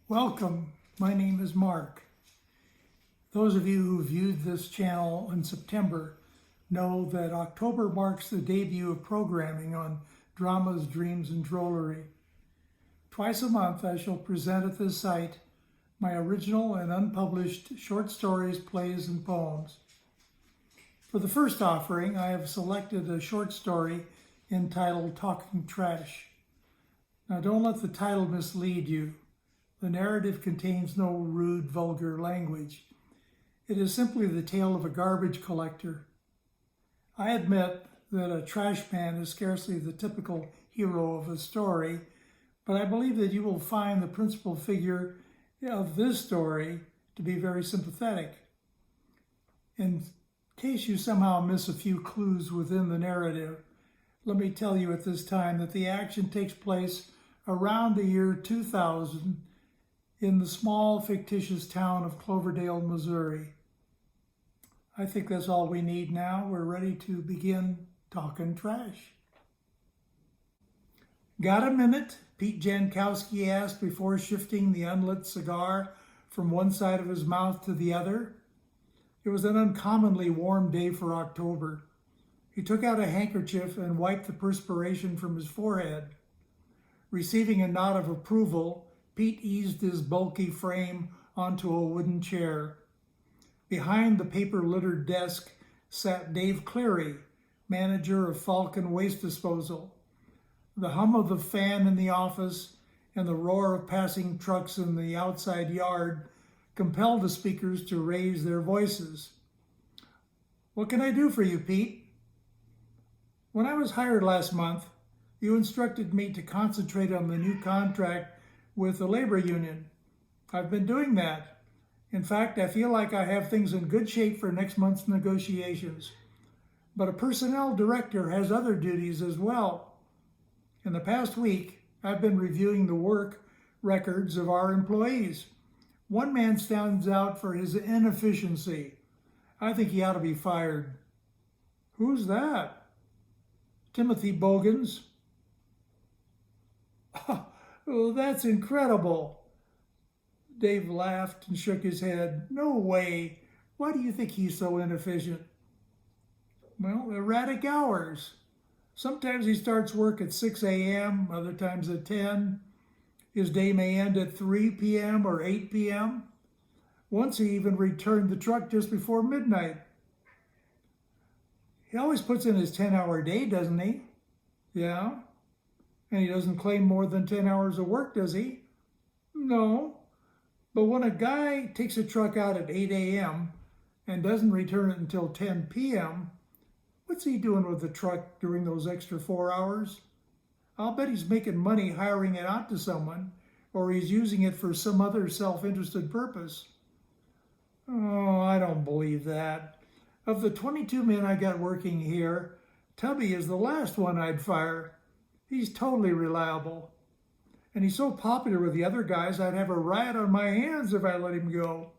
Welcome, my name is Mark. Those of you who viewed this channel in September know that October marks the debut of programming on Dramas, Dreams, and Drollery. Twice a month I shall present at this site my original and unpublished short stories, plays, and poems. For the first offering, I have selected a short story entitled Talkin Trash. Now don't let the title mislead you. The narrative contains no rude, vulgar language. It is simply the tale of a garbage collector. I admit that a trash man is scarcely the typical hero of a story, but I believe that you will find the principal figure of this story to be very sympathetic. In case you somehow miss a few clues within the narrative, let me tell you at this time that the action takes place around the year 2000 in the small fictitious town of Cloverdale, Missouri. I think that's all we need now. We're ready to begin Talkin Trash. Got a minute? Pete Jankowski asked before shifting the unlit cigar from one side of his mouth to the other. It was an uncommonly warm day for October. He took out a handkerchief and wiped the perspiration from his forehead. Receiving a nod of approval, Pete eased his bulky frame onto a wooden chair. Behind the paper-littered desk sat Dave Cleary, manager of Falcon Waste Disposal. The hum of the fan in the office and the roar of passing trucks in the outside yard compelled the speakers to raise their voices. "What can I do for you, Pete?" "When I was hired last month, you instructed me to concentrate on the new contract with the labor union. I've been doing that. In fact, I feel like I have things in good shape for next month's negotiations. But a personnel director has other duties as well. In the past week, I've been reviewing the work records of our employees. One man stands out for his inefficiency. I think he ought to be fired." "Who's that?" "Timothy Bogans." "Oh, that's incredible." Dave laughed and shook his head. "No way. Why do you think he's so inefficient?" "Well, erratic hours. Sometimes he starts work at 6 a.m., other times at 10. His day may end at 3 p.m. or 8 p.m. Once he even returned the truck just before midnight." "He always puts in his 10-hour day, doesn't he?" "Yeah." "And he doesn't claim more than 10 hours of work, does he?" "No. But when a guy takes a truck out at 8 a.m. and doesn't return it until 10 p.m., what's he doing with the truck during those extra 4 hours? I'll bet he's making money hiring it out to someone, or he's using it for some other self-interested purpose." "Oh, I don't believe that. Of the 22 men I got working here, Tubby is the last one I'd fire. He's totally reliable. And he's so popular with the other guys, I'd have a riot on my hands if I let him go.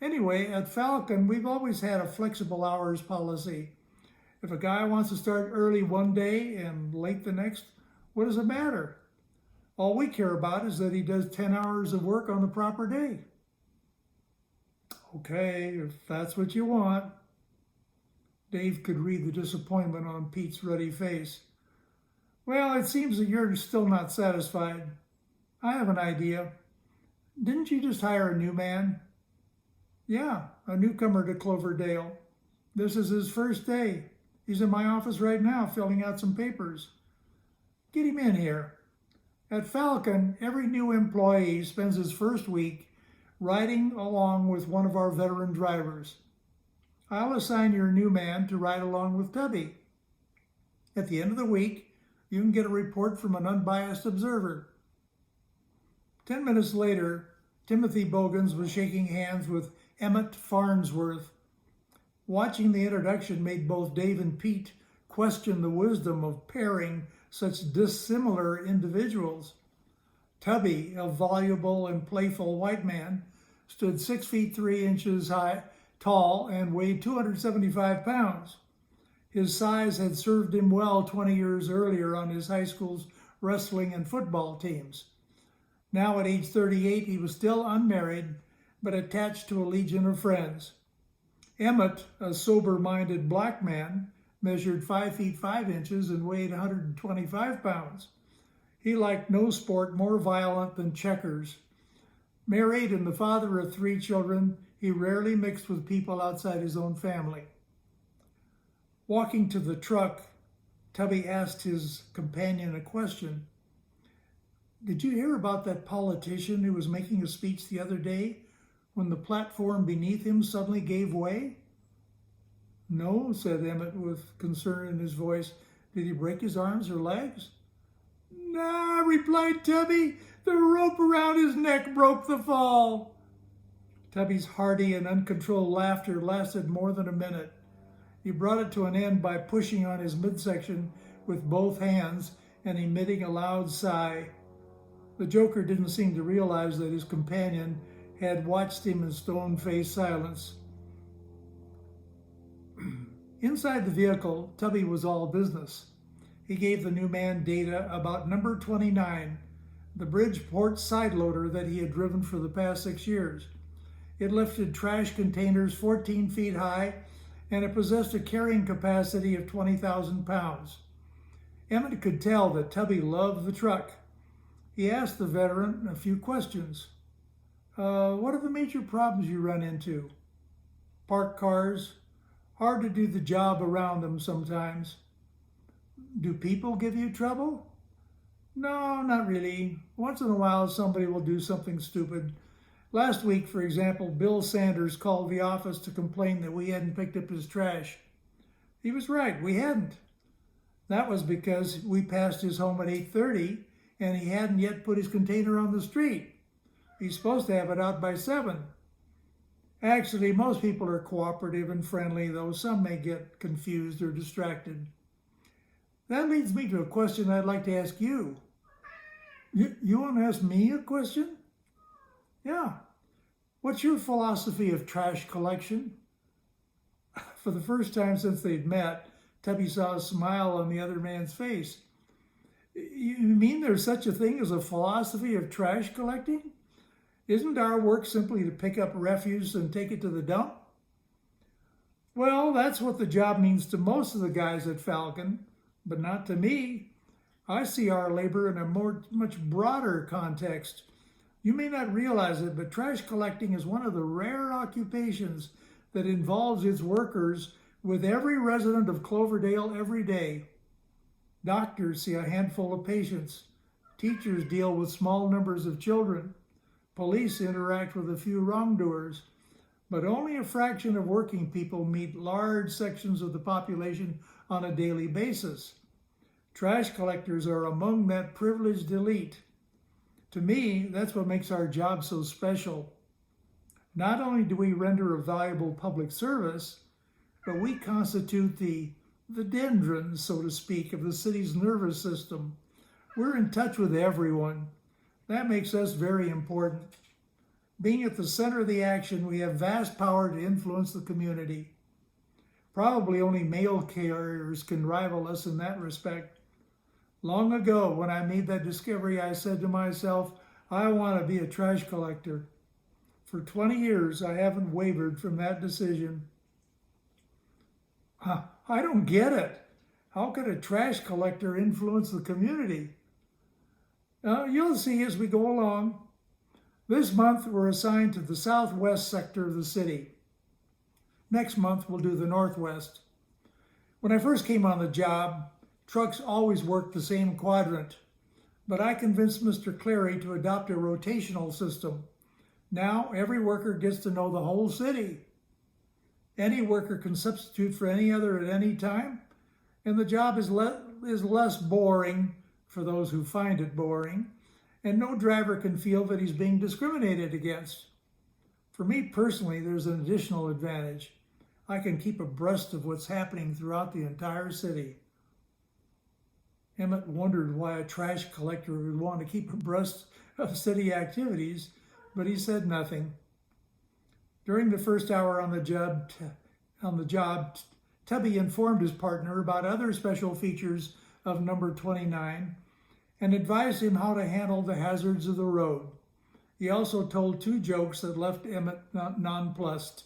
Anyway, at Falcon, we've always had a flexible hours policy. If a guy wants to start early one day and late the next, what does it matter? All we care about is that he does 10 hours of work on the proper day." "Okay, if that's what you want." Dave could read the disappointment on Pete's ruddy face. "Well, it seems that you're still not satisfied. I have an idea. Didn't you just hire a new man?" "Yeah, a newcomer to Cloverdale. This is his first day. He's in my office right now filling out some papers." "Get him in here. At Falcon, every new employee spends his first week riding along with one of our veteran drivers. I'll assign your new man to ride along with Tubby. At the end of the week, you can get a report from an unbiased observer." 10 minutes later, Timothy Bogans was shaking hands with Emmett Farnsworth. Watching the introduction made both Dave and Pete question the wisdom of pairing such dissimilar individuals. Tubby, a voluble and playful white man, stood 6 feet 3 inches tall and weighed 275 pounds. His size had served him well 20 years earlier on his high school's wrestling and football teams. Now at age 38, he was still unmarried, but attached to a legion of friends. Emmett, a sober-minded black man, measured 5 feet 5 inches and weighed 125 pounds. He liked no sport more violent than checkers. Married and the father of 3 children, he rarely mixed with people outside his own family. Walking to the truck, Tubby asked his companion a question. "Did you hear about that politician who was making a speech the other day when the platform beneath him suddenly gave way?" "No," said Emmett with concern in his voice. "Did he break his arms or legs?" "Nah," replied Tubby. "The rope around his neck broke the fall." Tubby's hearty and uncontrolled laughter lasted more than a minute. He brought it to an end by pushing on his midsection with both hands and emitting a loud sigh. The joker didn't seem to realize that his companion had watched him in stone-faced silence. Inside the vehicle, Tubby was all business. He gave the new man data about number 29, the Bridgeport side loader that he had driven for the past 6 years. It lifted trash containers 14 feet high, and it possessed a carrying capacity of 20,000 pounds. Emmett could tell that Tubby loved the truck. He asked the veteran a few questions. What are the major problems you run into?" "Parked cars. Hard to do the job around them sometimes." "Do people give you trouble?" "No, not really. Once in a while somebody will do something stupid. Last week, for example, Bill Sanders called the office to complain that we hadn't picked up his trash. He was right, we hadn't. That was because we passed his home at 8:30 and he hadn't yet put his container on the street. He's supposed to have it out by 7. Actually, most people are cooperative and friendly, though some may get confused or distracted. That leads me to a question I'd like to ask you. You want to ask me a question? Yeah. What's your philosophy of trash collection? For the first time since they'd met, Tubby saw a smile on the other man's face. You mean there's such a thing as a philosophy of trash collecting? Isn't our work simply to pick up refuse and take it to the dump? Well, that's what the job means to most of the guys at Falcon, but not to me. I see our labor in a much broader context. You may not realize it, but trash collecting is one of the rare occupations that involves its workers with every resident of Cloverdale every day. Doctors see a handful of patients. Teachers deal with small numbers of children. Police interact with a few wrongdoers. But only a fraction of working people meet large sections of the population on a daily basis. Trash collectors are among that privileged elite. To me, that's what makes our job so special. Not only do we render a valuable public service, but we constitute the dendrons, so to speak, of the city's nervous system. We're in touch with everyone. That makes us very important. Being at the center of the action, we have vast power to influence the community. Probably only mail carriers can rival us in that respect. Long ago, when I made that discovery, I said to myself, I want to be a trash collector. For 20 years, I haven't wavered from that decision. I don't get it. How could a trash collector influence the community? You'll see as we go along. This month, we're assigned to the southwest sector of the city. Next month, we'll do the northwest. When I first came on the job, trucks always worked the same quadrant, but I convinced Mr. Clary to adopt a rotational system. Now, every worker gets to know the whole city. Any worker can substitute for any other at any time, and the job is less boring for those who find it boring, and no driver can feel that he's being discriminated against. For me personally, there's an additional advantage. I can keep abreast of what's happening throughout the entire city. Emmett wondered why a trash collector would want to keep abreast of city activities, but he said nothing. During the first hour on the job, Tubby informed his partner about other special features of number 29 and advised him how to handle the hazards of the road. He also told 2 jokes that left Emmett nonplussed,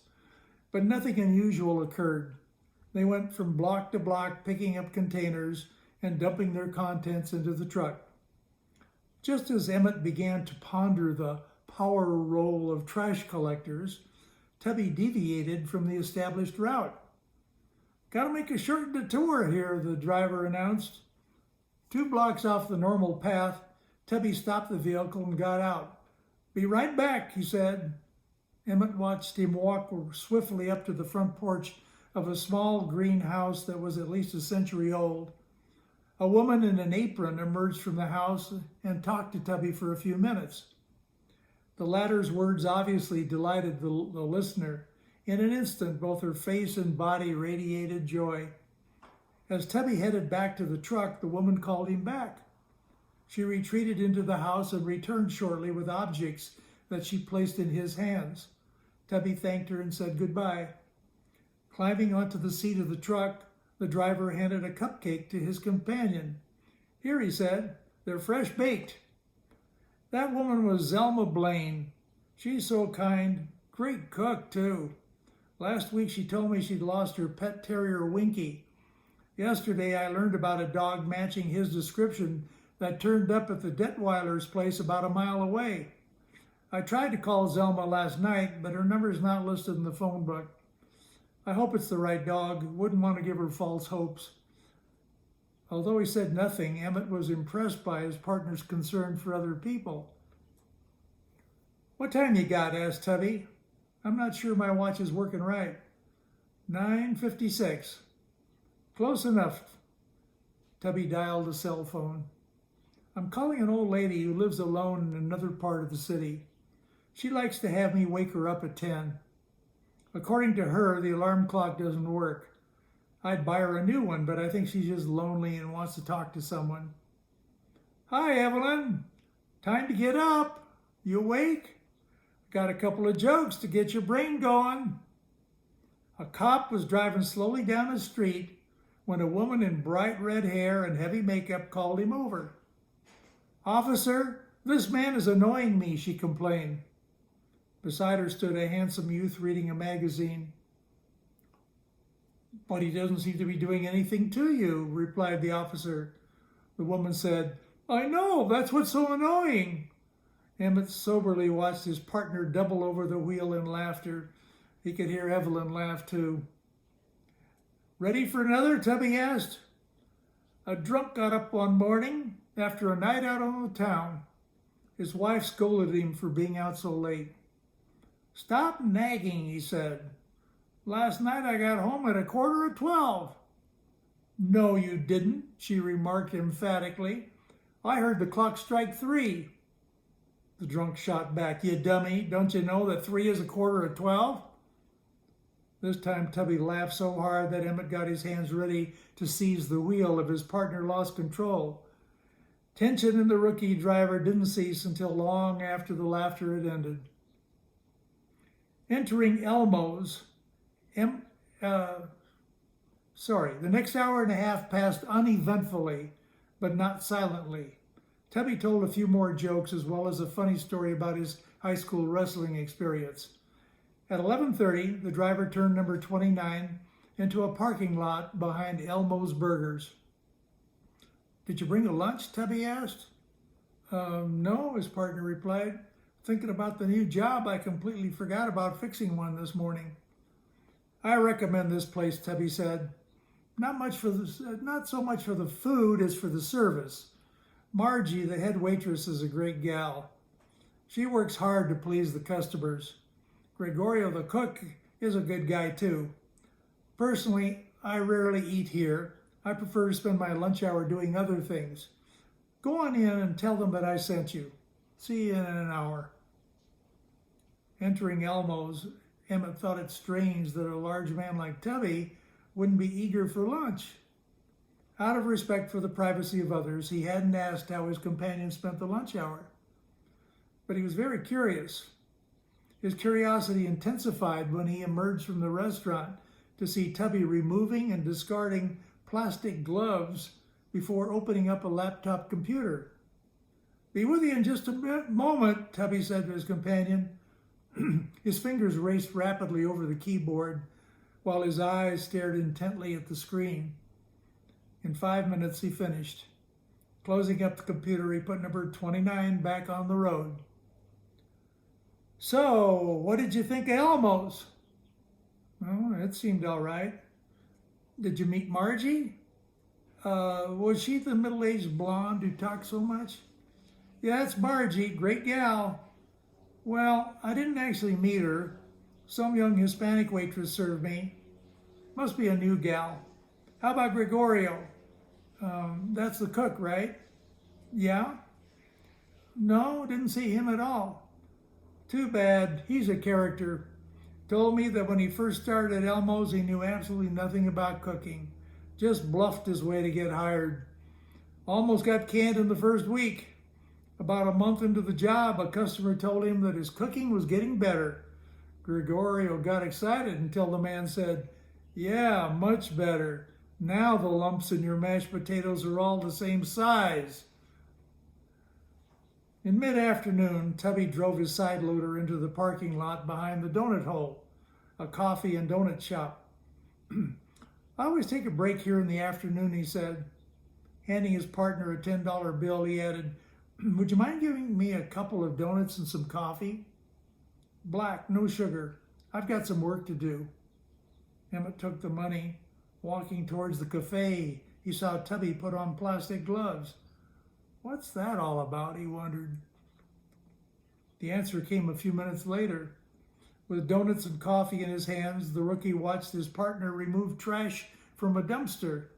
but nothing unusual occurred. They went from block to block picking up containers and dumping their contents into the truck. Just as Emmett began to ponder the power role of trash collectors, Tubby deviated from the established route. "Gotta make a short detour here," the driver announced. 2 blocks off the normal path, Tubby stopped the vehicle and got out. "Be right back," he said. Emmett watched him walk swiftly up to the front porch of a small green house that was at least a century old. A woman in an apron emerged from the house and talked to Tubby for a few minutes. The latter's words obviously delighted the listener. In an instant, both her face and body radiated joy. As Tubby headed back to the truck, the woman called him back. She retreated into the house and returned shortly with objects that she placed in his hands. Tubby thanked her and said goodbye. Climbing onto the seat of the truck, the driver handed a cupcake to his companion. "Here," he said, "they're fresh baked." That woman was Zelma Blaine. She's so kind. Great cook, too. Last week she told me she'd lost her pet terrier, Winky. Yesterday I learned about a dog matching his description that turned up at the Detweiler's place about a mile away. I tried to call Zelma last night, but her number's not listed in the phone book. I hope it's the right dog. Wouldn't want to give her false hopes. Although he said nothing, Emmett was impressed by his partner's concern for other people. "What time you got?" asked Tubby. "I'm not sure my watch is working right." 9:56. "Close enough." Tubby dialed a cell phone. "I'm calling an old lady who lives alone in another part of the city. She likes to have me wake her up at 10. According to her, the alarm clock doesn't work. I'd buy her a new one, but I think she's just lonely and wants to talk to someone." "Hi, Evelyn. Time to get up. You awake? Got a couple of jokes to get your brain going." A cop was driving slowly down the street when a woman in bright red hair and heavy makeup called him over. "Officer, this man is annoying me," she complained. Beside her stood a handsome youth reading a magazine. "But he doesn't seem to be doing anything to you," replied the officer. The woman said, "I know, that's what's so annoying." Emmett soberly watched his partner double over the wheel in laughter. He could hear Evelyn laugh too. "Ready for another?" Tubby asked. "A drunk got up one morning after a night out on the town. His wife scolded him for being out so late. 'Stop nagging,' he said. 'Last night I got home at 11:45. "No, you didn't," she remarked emphatically. "I heard the clock strike 3. The drunk shot back, "You dummy, don't you know that 3 is 11:45? This time Tubby laughed so hard that Emmett got his hands ready to seize the wheel if his partner lost control. Tension in the rookie driver didn't cease until long after the laughter had ended. Entering Elmo's, the next hour and a half passed uneventfully, but not silently. Tubby told a few more jokes as well as a funny story about his high school wrestling experience. At 11:30, the driver turned number 29 into a parking lot behind Elmo's Burgers. "Did you bring a lunch?" Tubby asked. No, his partner replied. "Thinking about the new job, I completely forgot about fixing one this morning." "I recommend this place," Tubby said. Not so much for the food as for the service. Margie, the head waitress, is a great gal. She works hard to please the customers. Gregorio, the cook, is a good guy too. Personally, I rarely eat here. I prefer to spend my lunch hour doing other things. Go on in and tell them that I sent you. See you in an hour." Entering Elmo's, Emmett thought it strange that a large man like Tubby wouldn't be eager for lunch. Out of respect for the privacy of others, he hadn't asked how his companion spent the lunch hour. But he was very curious. His curiosity intensified when he emerged from the restaurant to see Tubby removing and discarding plastic gloves before opening up a laptop computer. Be with you in just a moment, Tubby said to his companion. His fingers raced rapidly over the keyboard while his eyes stared intently at the screen. In 5 minutes, he finished. Closing up the computer, he put number 29 back on the road. So, what did you think of Elmo's? Oh, it seemed all right. Did you meet Margie? Was she the middle-aged blonde who talked so much? Yeah, it's Margie, great gal. Well, I didn't actually meet her. Some young Hispanic waitress served me. Must be a new gal. How about Gregorio? That's the cook, right? Yeah? No, didn't see him at all. Too bad, he's a character. Told me that when he first started at Elmo's, he knew absolutely nothing about cooking. Just bluffed his way to get hired. Almost got canned in the first week. About a month into the job, a customer told him that his cooking was getting better. Gregorio got excited until the man said, "Yeah, much better. Now the lumps in your mashed potatoes are all the same size." In mid-afternoon, Tubby drove his side loader into the parking lot behind the donut hole, a coffee and donut shop. "I always take a break here in the afternoon," he said. Handing his partner a $10 bill, he added, "Would you mind giving me a couple of donuts and some coffee?" "Black, no sugar. I've got some work to do." Emmett took the money. Walking towards the cafe, he saw Tubby put on plastic gloves. What's that all about, he wondered. The answer came a few minutes later. With donuts and coffee in his hands, the rookie watched his partner remove trash from a dumpster.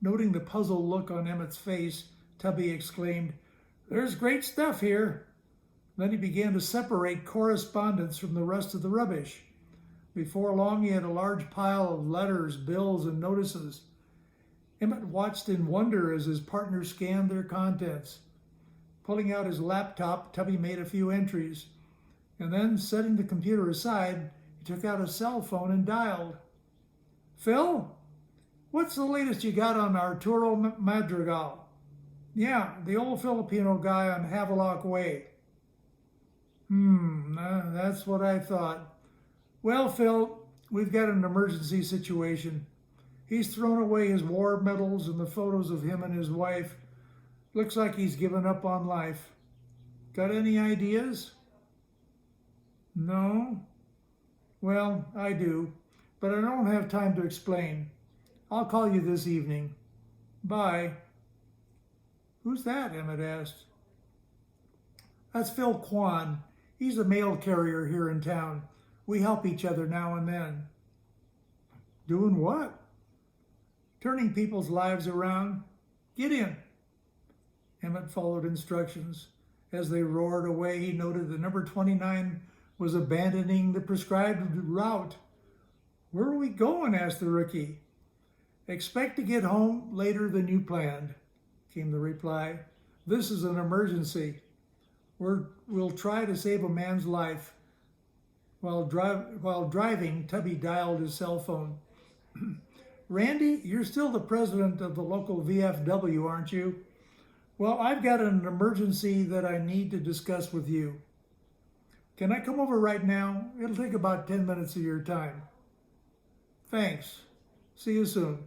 Noting the puzzled look on Emmett's face, Tubby exclaimed, "There's great stuff here." Then he began to separate correspondence from the rest of the rubbish. Before long, he had a large pile of letters, bills, and notices. Emmett watched in wonder as his partner scanned their contents. Pulling out his laptop, Tubby made a few entries, and then, setting the computer aside, he took out a cell phone and dialed. "Phil? What's the latest you got on Arturo Madrigal?" "Yeah, the old Filipino guy on Havelock Way." That's what I thought. Well, Phil, we've got an emergency situation. He's thrown away his war medals and the photos of him and his wife. Looks like he's given up on life. Got any ideas? No? Well, I do, but I don't have time to explain. I'll call you this evening. Bye. Who's that? Emmett asked. That's Phil Kwan. He's a mail carrier here in town. We help each other now and then. Doing what? Turning people's lives around. Get in. Emmett followed instructions. As they roared away, he noted that number 29 was abandoning the prescribed route. "Where are we going?" asked the rookie. "Expect to get home later than you planned," came the reply. "This is an emergency. We'll try to save a man's life." While driving, Tubby dialed his cell phone. "Randy, you're still the president of the local VFW, aren't you? Well, I've got an emergency that I need to discuss with you. Can I come over right now? It'll take about 10 minutes of your time." "Thanks. See you soon."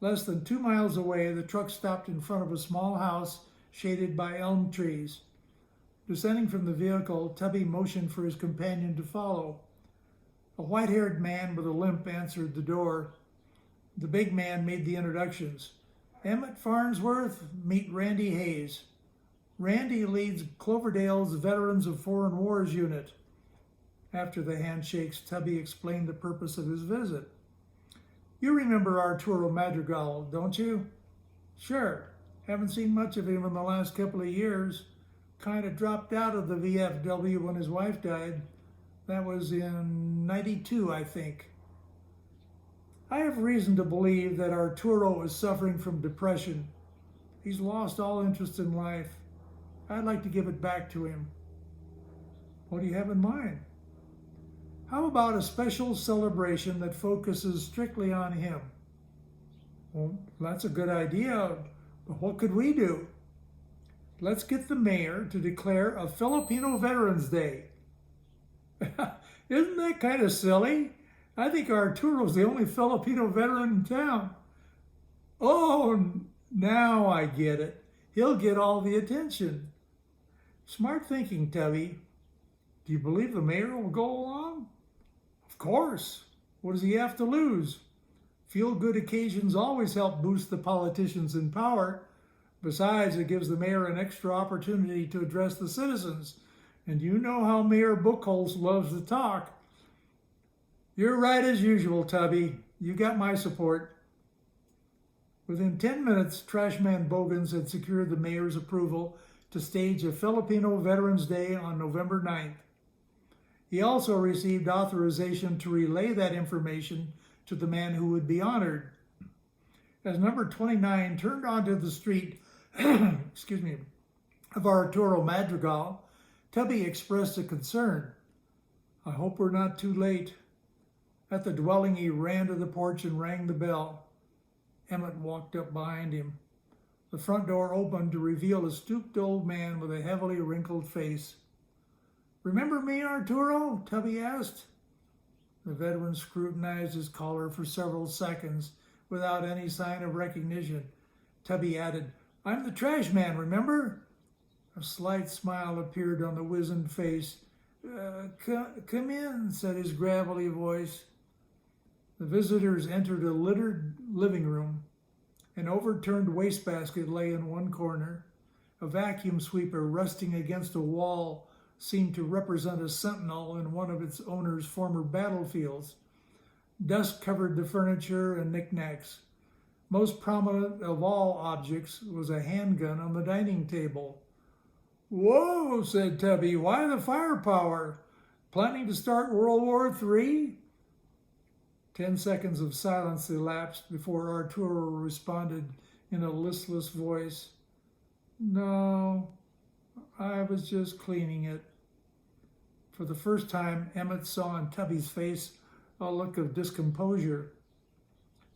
Less than 2 miles away, the truck stopped in front of a small house shaded by elm trees. Descending from the vehicle, Tubby motioned for his companion to follow. A white-haired man with a limp answered the door. The big man made the introductions. "Emmett Farnsworth, meet Randy Hayes. Randy leads Cloverdale's Veterans of Foreign Wars unit." After the handshakes, Tubby explained the purpose of his visit. "You remember Arturo Madrigal, don't you?" "Sure. Haven't seen much of him in the last couple of years. Kind of dropped out of the VFW when his wife died. That was in '92, I think." "I have reason to believe that Arturo is suffering from depression. He's lost all interest in life. I'd like to give it back to him." "What do you have in mind?" "How about a special celebration that focuses strictly on him?" "Well, that's a good idea, but what could we do?" Let's get the mayor to declare a Filipino Veterans Day. Isn't that kind of silly? I think Arturo's the only Filipino veteran in town. Oh, now I get it. He'll get all the attention. Smart thinking, Tubby. Do you believe the mayor will go along? Of course. What does he have to lose? Feel-good occasions always help boost the politicians in power. Besides, it gives the mayor an extra opportunity to address the citizens. And you know how Mayor Buchholz loves to talk. You're right as usual, Tubby. You got my support. Within 10 minutes, Trashman Bogans had secured the mayor's approval to stage a Filipino Veterans Day on November 9th. He also received authorization to relay that information to the man who would be honored. As number 29 turned onto the street of Arturo Madrigal, Tubby expressed a concern. I hope we're not too late. At the dwelling, he ran to the porch and rang the bell. Emmett walked up behind him. The front door opened to reveal a stooped old man with a heavily wrinkled face. Remember me, Arturo? Tubby asked. The veteran scrutinized his caller for several seconds without any sign of recognition. Tubby added, I'm the trash man, remember? A slight smile appeared on the wizened face. Come in, said his gravelly voice. The visitors entered a littered living room. An overturned wastebasket lay in one corner. A vacuum sweeper rusting against a wall seemed to represent a sentinel in one of its owner's former battlefields. Dust covered the furniture and knickknacks. Most prominent of all objects was a handgun on the dining table. Whoa, said Tubby, why the firepower? Planning to start World War III? 10 seconds of silence elapsed before Arturo responded in a listless voice. No, I was just cleaning it. For the first time, Emmett saw on Tubby's face a look of discomposure.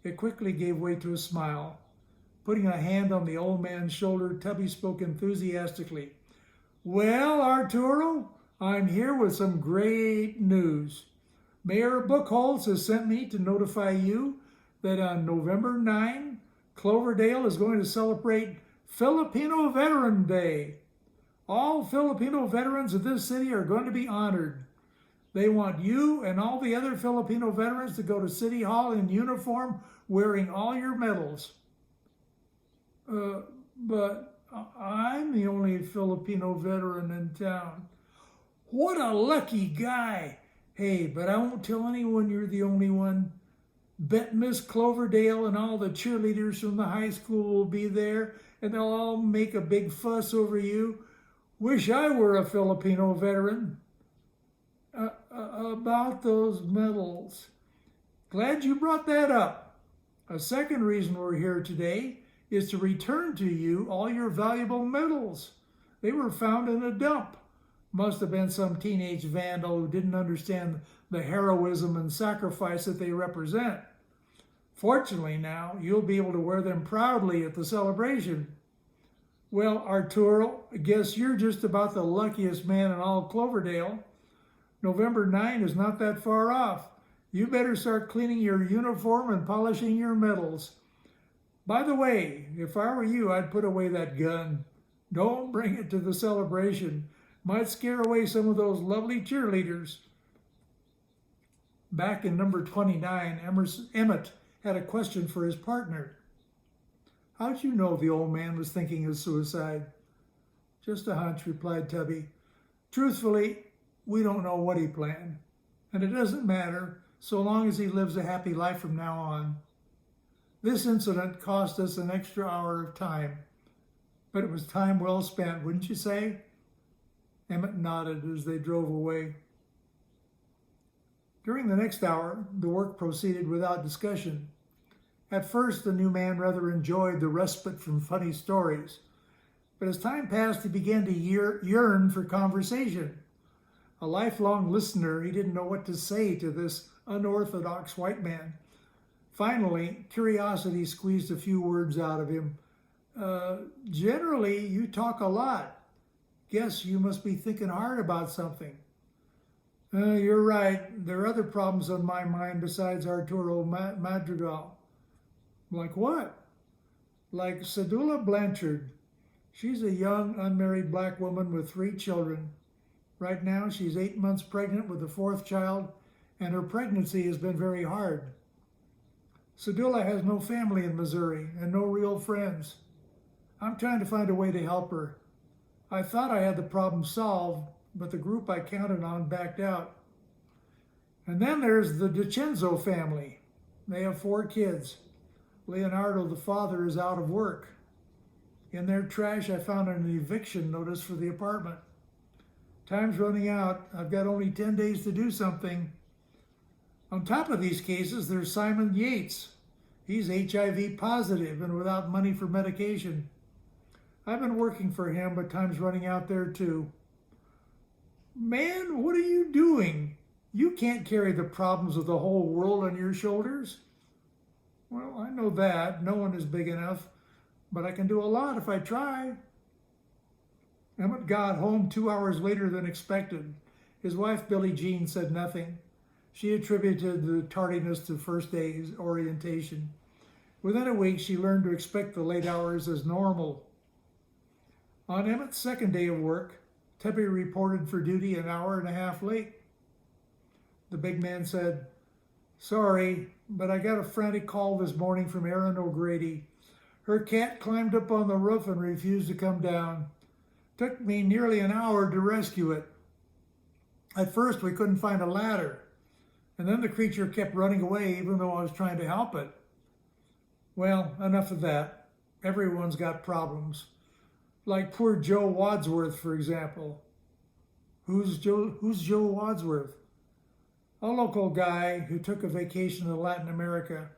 It quickly gave way to a smile. Putting a hand on the old man's shoulder, Tubby spoke enthusiastically. Well, Arturo, I'm here with some great news. Mayor Buchholz has sent me to notify you that on November 9, Cloverdale is going to celebrate Filipino Veteran Day. All Filipino veterans of this city are going to be honored. They want you and all the other Filipino veterans to go to City Hall in uniform wearing all your medals. But I'm the only Filipino veteran in town. What a lucky guy. Hey, but I won't tell anyone you're the only one. Bet Miss Cloverdale and all the cheerleaders from the high school will be there, and they'll all make a big fuss over you. Wish I were a Filipino veteran. About those medals. Glad you brought that up. A second reason we're here today is to return to you all your valuable medals. They were found in a dump. Must have been some teenage vandal who didn't understand the heroism and sacrifice that they represent. Fortunately now, you'll be able to wear them proudly at the celebration. Well, Arturo, I guess you're just about the luckiest man in all Cloverdale. November 9 is not that far off. You better start cleaning your uniform and polishing your medals. By the way, if I were you, I'd put away that gun. Don't bring it to the celebration. Might scare away some of those lovely cheerleaders. Back in number 29, Emmett had a question for his partner. How'd you know the old man was thinking of suicide? Just a hunch, replied Tubby. Truthfully, we don't know what he planned, and it doesn't matter so long as he lives a happy life from now on. This incident cost us an extra hour of time, but it was time well spent, wouldn't you say? Emmett nodded as they drove away. During the next hour, the work proceeded without discussion. At first, the new man rather enjoyed the respite from funny stories, but as time passed, he began to yearn for conversation. A lifelong listener, he didn't know what to say to this unorthodox white man. Finally, curiosity squeezed a few words out of him. Generally, you talk a lot. Guess you must be thinking hard about something. You're right. There are other problems on my mind besides Arturo Madrigal. Like what? Like Sedula Blanchard. She's a young, unmarried black woman with 3 children. Right now, she's 8 months pregnant with a 4th child, and her pregnancy has been very hard. Sedula has no family in Missouri and no real friends. I'm trying to find a way to help her. I thought I had the problem solved, but the group I counted on backed out. And then there's the DiCenzo family. They have 4 kids. Leonardo, the father, is out of work. In their trash, I found an eviction notice for the apartment. Time's running out. I've got only 10 days to do something. On top of these cases, there's Simon Yates. He's HIV positive and without money for medication. I've been working for him, but time's running out there too. Man, what are you doing? You can't carry the problems of the whole world on your shoulders. Well, I know that. No one is big enough, but I can do a lot if I try. Emmett got home 2 hours later than expected. His wife, Billie Jean, said nothing. She attributed the tardiness to first day's orientation. Within a week, she learned to expect the late hours as normal. On Emmett's second day of work, Tebby reported for duty an hour and a half late. The big man said, "Sorry, but I got a frantic call this morning from Erin O'Grady. Her cat climbed up on the roof and refused to come down. Took me nearly an hour to rescue it. At first, we couldn't find a ladder, and then the creature kept running away even though I was trying to help it." Well, enough of that. Everyone's got problems. Like poor Joe Wadsworth, for example. Who's Joe Wadsworth? A local guy who took a vacation to Latin America.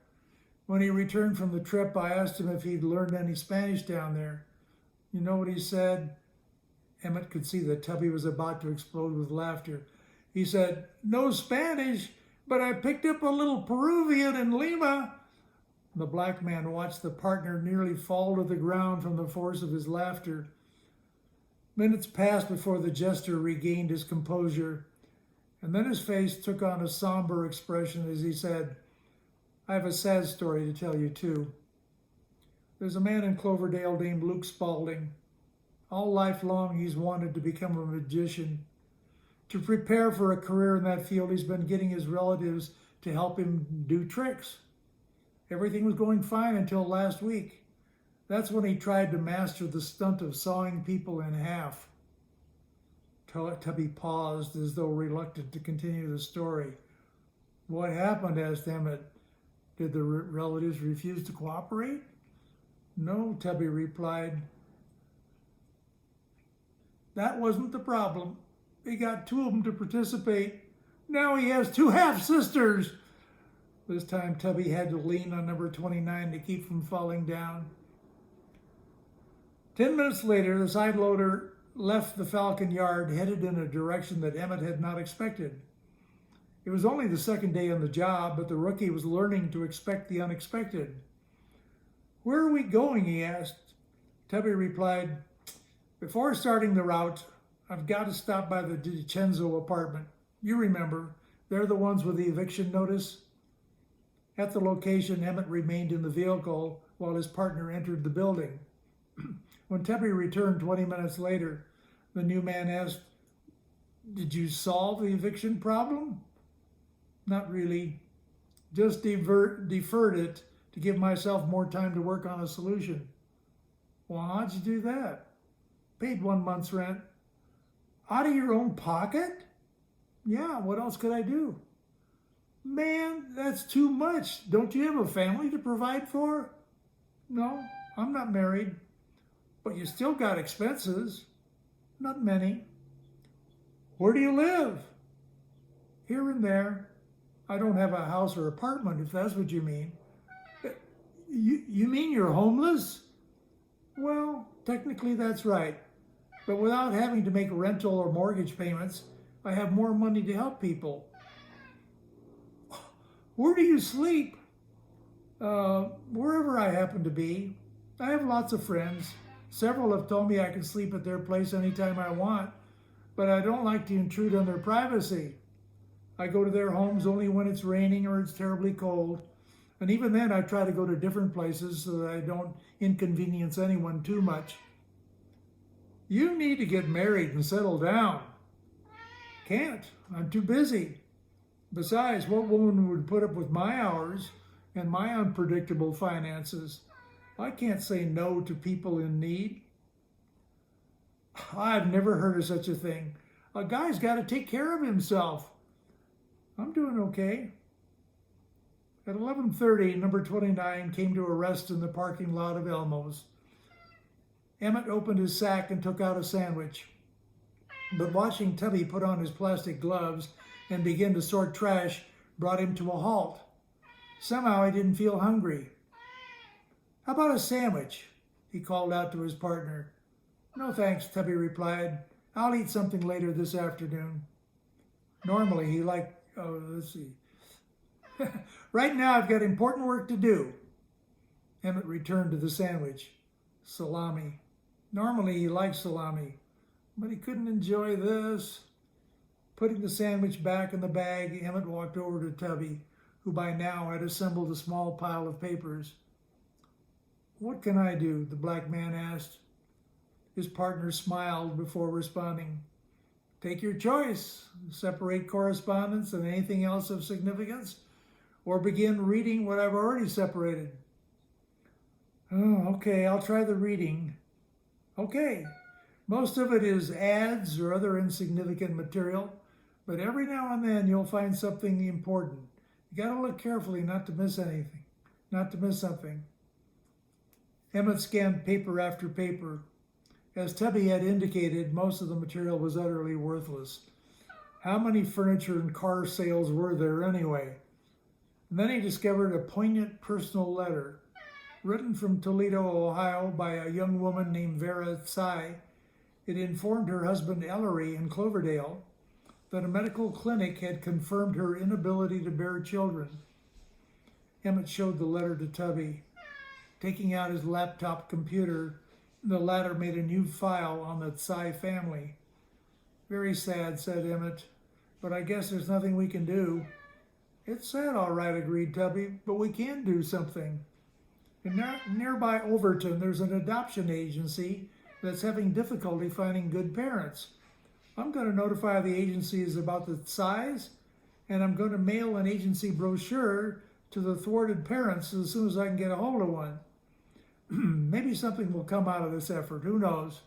When he returned from the trip, I asked him if he'd learned any Spanish down there. You know what he said? Emmett could see that Tubby was about to explode with laughter. He said, "No Spanish, but I picked up a little Peruvian in Lima." The black man watched the partner nearly fall to the ground from the force of his laughter. Minutes passed before the jester regained his composure, and then his face took on a somber expression as he said, "I have a sad story to tell you, too. There's a man in Cloverdale named Luke Spaulding. All life long, he's wanted to become a magician. To prepare for a career in that field, he's been getting his relatives to help him do tricks. Everything was going fine until last week. That's when he tried to master the stunt of sawing people in half." Tubby paused as though reluctant to continue the story. "What happened?" asked Emmett. "Did the relatives refuse to cooperate?" "No," Tubby replied. "That wasn't the problem. He got 2 of them to participate. Now he has 2 half-sisters." This time, Tubby had to lean on number 29 to keep from falling down. 10 minutes later, the side loader left the Falcon yard, headed in a direction that Emmett had not expected. It was only the second day on the job, but the rookie was learning to expect the unexpected. "Where are we going?" he asked. Tubby replied, "Before starting the route, I've got to stop by the DiCenzo apartment. You remember, they're the ones with the eviction notice." At the location, Emmett remained in the vehicle while his partner entered the building. When Tubby returned 20 minutes later, the new man asked, "Did you solve the eviction problem?" "Not really. Just deferred it to give myself more time to work on a solution." "Well, how'd you do that?" "Paid 1 month's rent." "Out of your own pocket?" "Yeah, what else could I do?" "Man, that's too much. Don't you have a family to provide for?" "No, I'm not married." "But you still got expenses." "Not many." "Where do you live?" "Here and there. I don't have a house or apartment, if that's what you mean." You mean you're homeless?" "Well, technically that's right. But without having to make rental or mortgage payments, I have more money to help people." "Where do you sleep?" Wherever I happen to be. I have lots of friends. Several have told me I can sleep at their place anytime I want, but I don't like to intrude on their privacy. I go to their homes only when it's raining or it's terribly cold, and even then I try to go to different places so that I don't inconvenience anyone too much. You need to get married and settle down. Can't. I'm too busy. Besides, what woman would put up with my hours and my unpredictable finances? I can't say no to people in need. I've never heard of such a thing. A guy's got to take care of himself. I'm doing okay. At 11:30, number 29 came to a rest in the parking lot of Elmo's. Emmett opened his sack and took out a sandwich. But watching Tubby put on his plastic gloves and begin to sort trash brought him to a halt. Somehow he didn't feel hungry. How about a sandwich? He called out to his partner. No thanks, Tubby replied. I'll eat something later this afternoon. Normally he liked, let's see. Right now I've got important work to do. Emmett returned to the sandwich. Salami. Normally he liked salami, but he couldn't enjoy this. Putting the sandwich back in the bag, Emmett walked over to Tubby, who by now had assembled a small pile of papers. What can I do? The black man asked. His partner smiled before responding. Take your choice. Separate correspondence and anything else of significance, or begin reading what I've already separated. Oh, okay, I'll try the reading. Okay, most of it is ads or other insignificant material, but every now and then you'll find something important. You gotta look carefully not to miss anything, not to miss something. Emmett scanned paper after paper. As Tubby had indicated, most of the material was utterly worthless. How many furniture and car sales were there anyway? And then he discovered a poignant personal letter, written from Toledo, Ohio, by a young woman named Vera Tsai. It informed her husband Ellery in Cloverdale that a medical clinic had confirmed her inability to bear children. Emmett showed the letter to Tubby. Taking out his laptop computer, the latter made a new file on the Tsai family. Very sad, said Emmett, but I guess there's nothing we can do. It's sad, all right, agreed Tubby, but we can do something. In nearby Overton, there's an adoption agency that's having difficulty finding good parents. I'm going to notify the agencies about the size, and I'm going to mail an agency brochure to the thwarted parents as soon as I can get a hold of one. Maybe something will come out of this effort, who knows?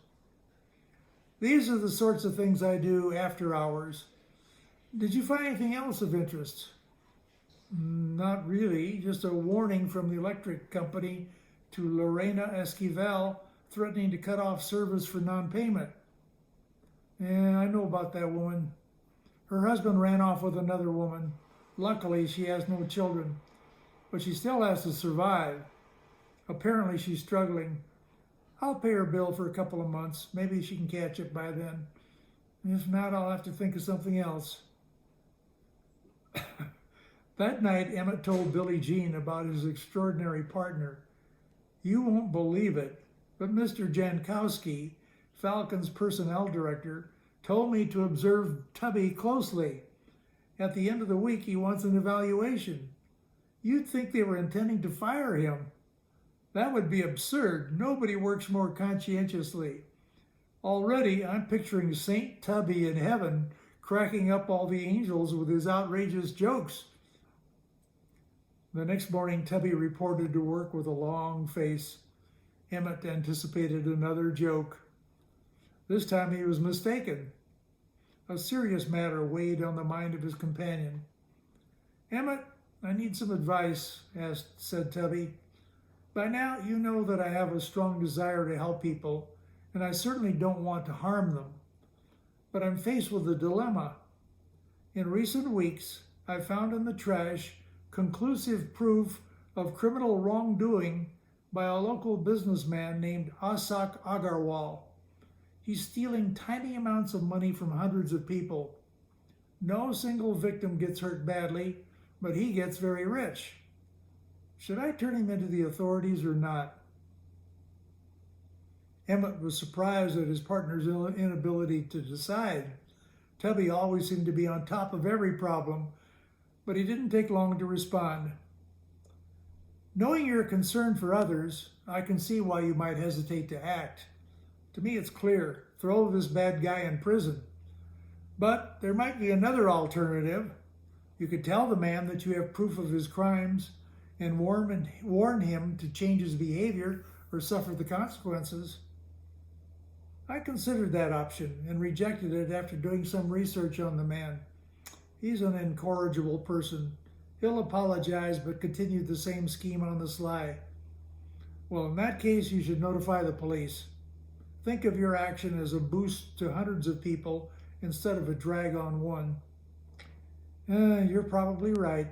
These are the sorts of things I do after hours. Did you find anything else of interest? Not really, just a warning from the electric company to Lorena Esquivel threatening to cut off service for non-payment. Yeah, I know about that woman. Her husband ran off with another woman. Luckily, she has no children, but she still has to survive. Apparently, she's struggling. I'll pay her bill for a couple of months. Maybe she can catch it by then. If not, I'll have to think of something else. That night, Emmett told Billie Jean about his extraordinary partner. You won't believe it, but Mr. Jankowski, Falcon's personnel director, told me to observe Tubby closely. At the end of the week, he wants an evaluation. You'd think they were intending to fire him. That would be absurd. Nobody works more conscientiously. Already, I'm picturing Saint Tubby in heaven cracking up all the angels with his outrageous jokes. The next morning, Tubby reported to work with a long face. Emmett anticipated another joke. This time he was mistaken. A serious matter weighed on the mind of his companion. Emmett, I need some advice, said Tubby. By now, you know that I have a strong desire to help people, and I certainly don't want to harm them. But I'm faced with a dilemma. In recent weeks, I found in the trash conclusive proof of criminal wrongdoing by a local businessman named Asak Agarwal. He's stealing tiny amounts of money from hundreds of people. No single victim gets hurt badly, but he gets very rich. Should I turn him into the authorities or not? Emmett was surprised at his partner's inability to decide. Tubby always seemed to be on top of every problem, but he didn't take long to respond. Knowing you're concerned for others, I can see why you might hesitate to act. To me, it's clear. Throw this bad guy in prison. But there might be another alternative. You could tell the man that you have proof of his crimes and warn him to change his behavior or suffer the consequences. I considered that option and rejected it after doing some research on the man. He's an incorrigible person. He'll apologize but continue the same scheme on the sly. Well, in that case, you should notify the police. Think of your action as a boost to hundreds of people instead of a drag on one. You're probably right.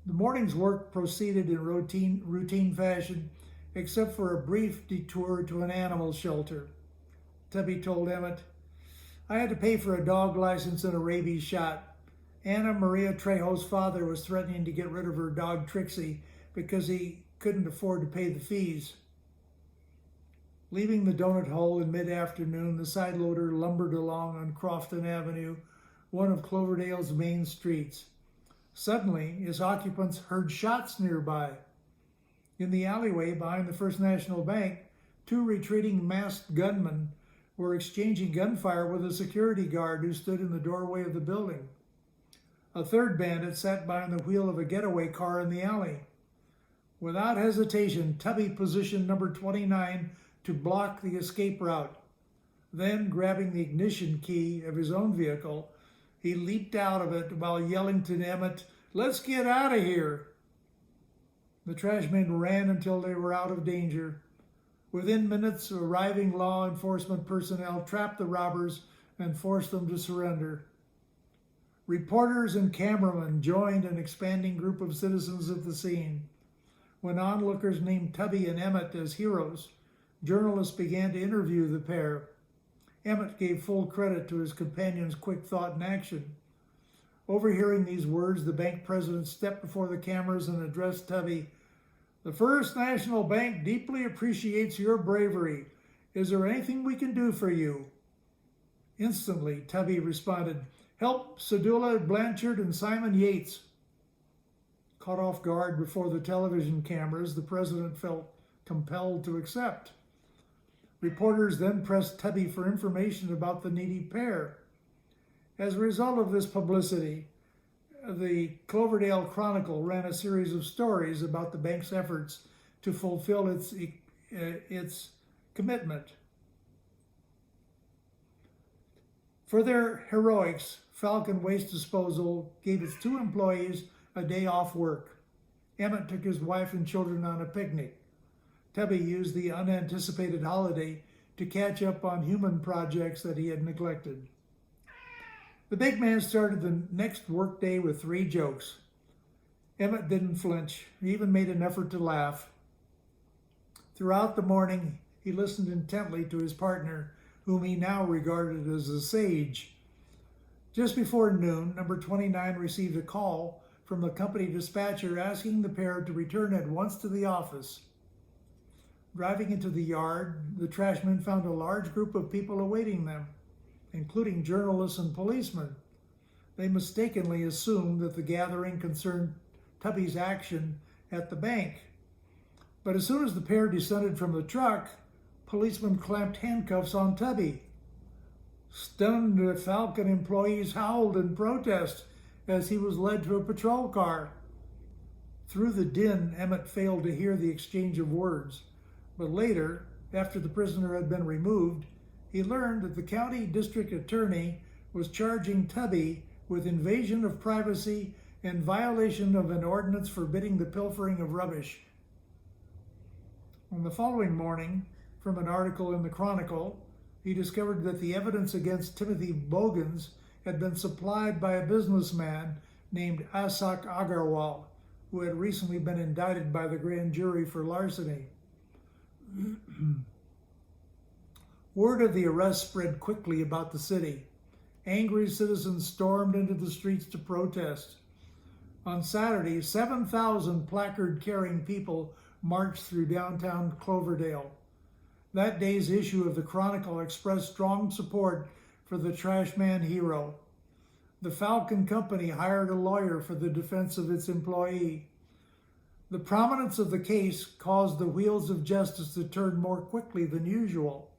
The morning's work proceeded in routine fashion, except for a brief detour to an animal shelter. Tubby told Emmett, I had to pay for a dog license and a rabies shot. Anna Maria Trejo's father was threatening to get rid of her dog Trixie because he couldn't afford to pay the fees. Leaving the donut hole in mid-afternoon, the side loader lumbered along on Crofton Avenue, one of Cloverdale's main streets. Suddenly, his occupants heard shots nearby. In the alleyway behind the First National Bank, two retreating masked gunmen were exchanging gunfire with a security guard who stood in the doorway of the building. A third bandit sat behind the wheel of a getaway car in the alley. Without hesitation, Tubby positioned number 29 to block the escape route. Then, grabbing the ignition key of his own vehicle, he leaped out of it while yelling to Emmett, "Let's get out of here!" The trashmen ran until they were out of danger. Within minutes, arriving law enforcement personnel trapped the robbers and forced them to surrender. Reporters and cameramen joined an expanding group of citizens at the scene. When onlookers named Tubby and Emmett as heroes, journalists began to interview the pair. Emmett gave full credit to his companion's quick thought and action. Overhearing these words, the bank president stepped before the cameras and addressed Tubby. "The First National Bank deeply appreciates your bravery. Is there anything we can do for you?" Instantly, Tubby responded, "Help Sedula Blanchard and Simon Yates." Caught off guard before the television cameras, the president felt compelled to accept. Reporters then pressed Tubby for information about the needy pair. As a result of this publicity, the Cloverdale Chronicle ran a series of stories about the bank's efforts to fulfill its commitment. For their heroics, Falcon Waste Disposal gave its 2 employees a day off work. Emmett took his wife and children on a picnic. Tubby used the unanticipated holiday to catch up on human projects that he had neglected. The big man started the next workday with 3 jokes. Emmett didn't flinch. He even made an effort to laugh. Throughout the morning, he listened intently to his partner, whom he now regarded as a sage. Just before noon, number 29 received a call from the company dispatcher asking the pair to return at once to the office. Driving into the yard, the trashmen found a large group of people awaiting them, including journalists and policemen. They mistakenly assumed that the gathering concerned Tubby's action at the bank. But as soon as the pair descended from the truck, policemen clamped handcuffs on Tubby. Stunned Falcon employees howled in protest as he was led to a patrol car. Through the din, Emmett failed to hear the exchange of words. But later, after the prisoner had been removed, he learned that the county district attorney was charging Tubby with invasion of privacy and violation of an ordinance forbidding the pilfering of rubbish. On the following morning, from an article in the Chronicle, he discovered that the evidence against Timothy Bogans had been supplied by a businessman named Asak Agarwal, who had recently been indicted by the grand jury for larceny. Word of the arrest spread quickly about the city. Angry citizens stormed into the streets to protest. On Saturday, 7,000 placard-carrying people marched through downtown Cloverdale. That day's issue of the Chronicle expressed strong support for the trash man hero. The Falcon Company hired a lawyer for the defense of its employee. The prominence of the case caused the wheels of justice to turn more quickly than usual.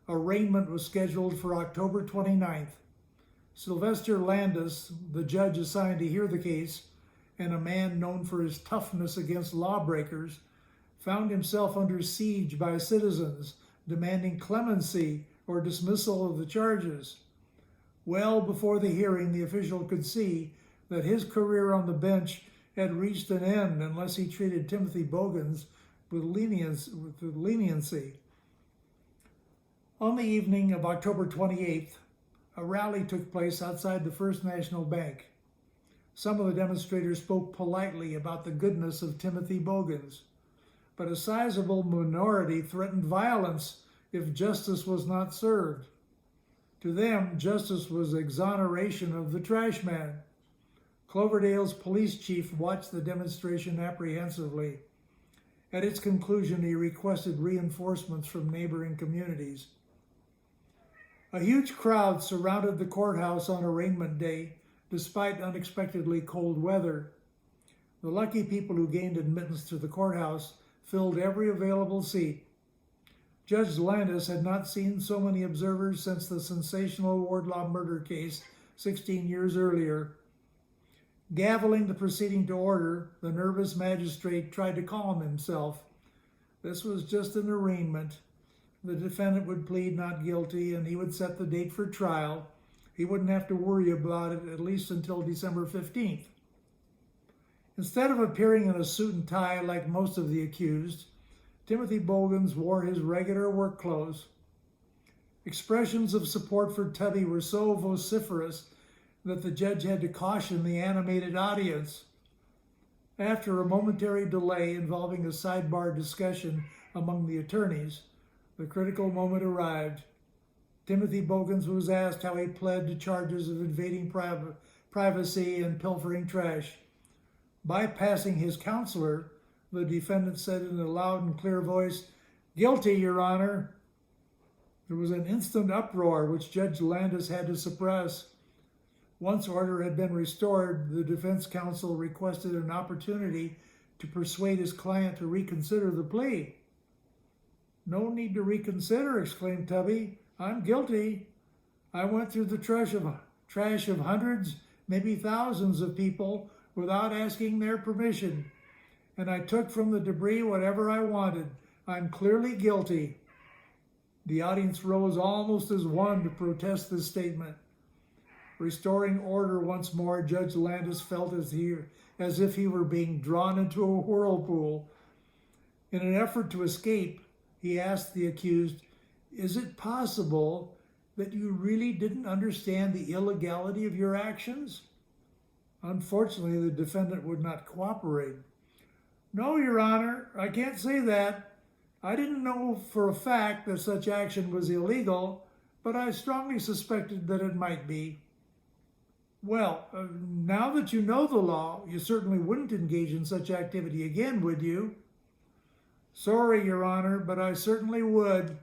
Arraignment was scheduled for October 29th. Sylvester Landis, the judge assigned to hear the case, and a man known for his toughness against lawbreakers, found himself under siege by citizens demanding clemency or dismissal of the charges. Well before the hearing, the official could see that his career on the bench had reached an end unless he treated Timothy Bogans with leniency. On the evening of October 28th, a rally took place outside the First National Bank. Some of the demonstrators spoke politely about the goodness of Timothy Bogans, but a sizable minority threatened violence if justice was not served. To them, justice was exoneration of the trash man. Cloverdale's police chief watched the demonstration apprehensively. At its conclusion, he requested reinforcements from neighboring communities. A huge crowd surrounded the courthouse on arraignment day, despite unexpectedly cold weather. The lucky people who gained admittance to the courthouse filled every available seat. Judge Landis had not seen so many observers since the sensational Wardlaw murder case 16 years earlier. Gaveling the proceeding to order, the nervous magistrate tried to calm himself. This was just an arraignment. The defendant would plead not guilty, and he would set the date for trial. He wouldn't have to worry about it at least until December 15th. Instead of appearing in a suit and tie like most of the accused, Timothy Bogans wore his regular work clothes. Expressions of support for Tubby were so vociferous that the judge had to caution the animated audience. After a momentary delay involving a sidebar discussion among the attorneys, the critical moment arrived. Timothy Bogans was asked how he pled to charges of invading privacy and pilfering trash. Bypassing his counselor, the defendant said in a loud and clear voice, "Guilty, Your Honor." There was an instant uproar which Judge Landis had to suppress. Once order had been restored, the defense counsel requested an opportunity to persuade his client to reconsider the plea. "No need to reconsider," exclaimed Tubby. "I'm guilty. I went through the trash of hundreds, maybe thousands of people without asking their permission, and I took from the debris whatever I wanted. I'm clearly guilty." The audience rose almost as one to protest this statement. Restoring order once more, Judge Landis felt as if he were being drawn into a whirlpool. In an effort to escape, he asked the accused, "Is it possible that you really didn't understand the illegality of your actions?" Unfortunately, the defendant would not cooperate. "No, Your Honor, I can't say that. I didn't know for a fact that such action was illegal, but I strongly suspected that it might be." "Well, now that you know the law, you certainly wouldn't engage in such activity again, would you?" "Sorry, Your Honor, but I certainly would.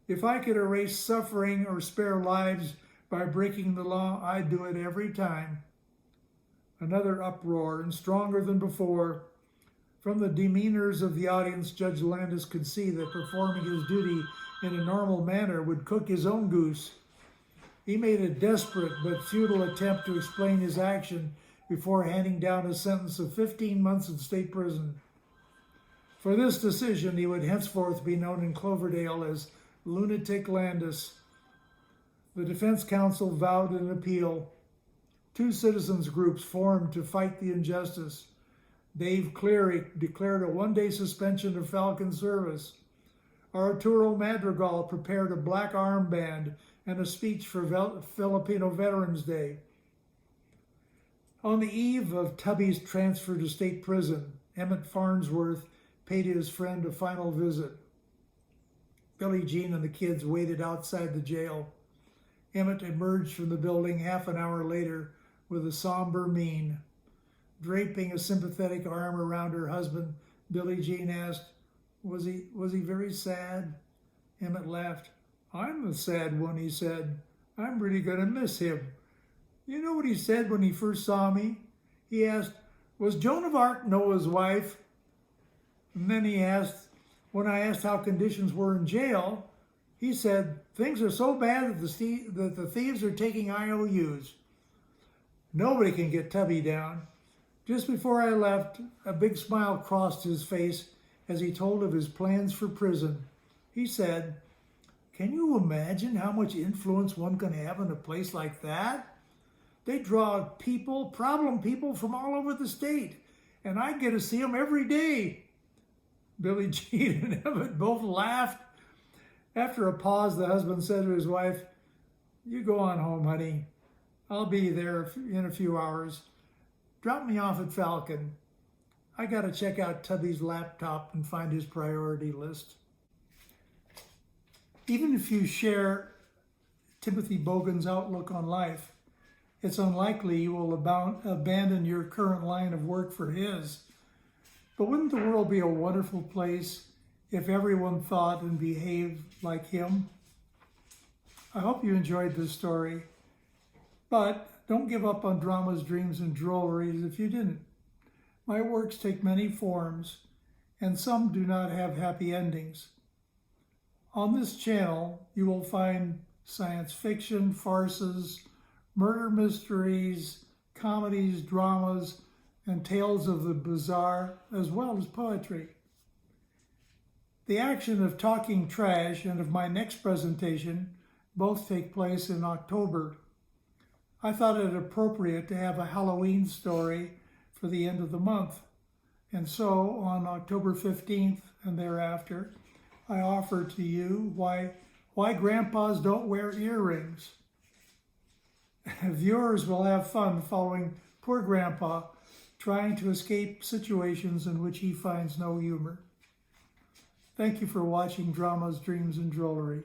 If I could erase suffering or spare lives by breaking the law, I'd do it every time." Another uproar, and stronger than before. From the demeanors of the audience, Judge Landis could see that performing his duty in a normal manner would cook his own goose. He made a desperate but futile attempt to explain his action before handing down a sentence of 15 months in state prison. For this decision, he would henceforth be known in Cloverdale as Lunatic Landis. The defense counsel vowed an appeal. 2 citizens groups formed to fight the injustice. Dave Cleary declared a 1-day suspension of Falcon service. Arturo Madrigal prepared a black armband and a speech for Filipino Veterans Day. On the eve of Tubby's transfer to state prison, Emmett Farnsworth paid his friend a final visit. Billie Jean and the kids waited outside the jail. Emmett emerged from the building half an hour later with a somber mien. Draping a sympathetic arm around her husband, Billie Jean asked, Was he very sad?" Emmett laughed. I'm the sad one, he said. I'm really going to miss him. You know what he said when he first saw me? He asked, was Joan of Arc Noah's wife? And then he asked, when I asked how conditions were in jail, he said, things are so bad that the thieves are taking IOUs. Nobody can get Tubby down. Just before I left, a big smile crossed his face as he told of his plans for prison. He said, can you imagine how much influence one can have in a place like that? They draw people, problem people from all over the state, and I get to see them every day. Billie Jean and Emmett both laughed. After a pause, the husband said to his wife, you go on home, honey. I'll be there in a few hours. Drop me off at Falcon. I got to check out Tubby's laptop and find his priority list. Even if you share Timothy Bogan's outlook on life, it's unlikely you will abandon your current line of work for his. But wouldn't the world be a wonderful place if everyone thought and behaved like him? I hope you enjoyed this story, but don't give up on dramas, dreams, and drolleries if you didn't. My works take many forms, and some do not have happy endings. On this channel, you will find science fiction, farces, murder mysteries, comedies, dramas, and tales of the bizarre, as well as poetry. The action of Talking Trash and of my next presentation both take place in October. I thought it appropriate to have a Halloween story for the end of the month. And so on October 15th and thereafter, I offer to you why grandpas don't wear earrings. Viewers will have fun following poor grandpa trying to escape situations in which he finds no humor. Thank you for watching Dramas, Dreams, and Drollery.